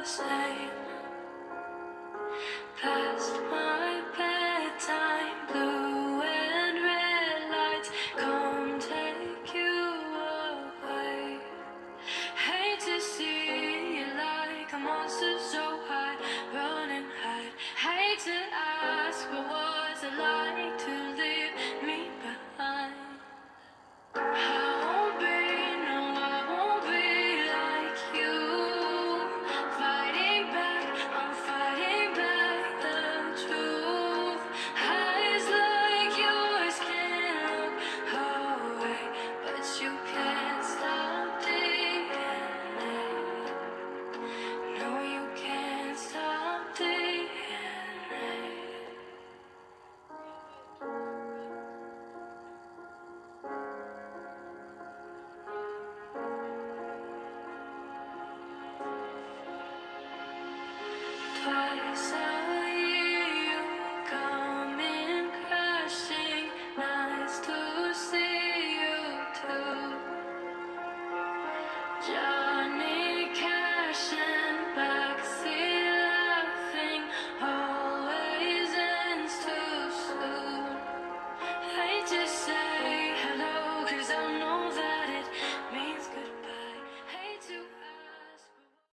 same. Past my bedtime, blue and red lights come take you away. Hate to see you like a monster so high, run and hide. Hate to ask, but what's it like to leave me behind? I won't be, no, I won't be like you. Fighting back, I'm fighting back the truth. Eyes like yours can't look away, but you can't stop DNA. No, you can't stop DNA. Twice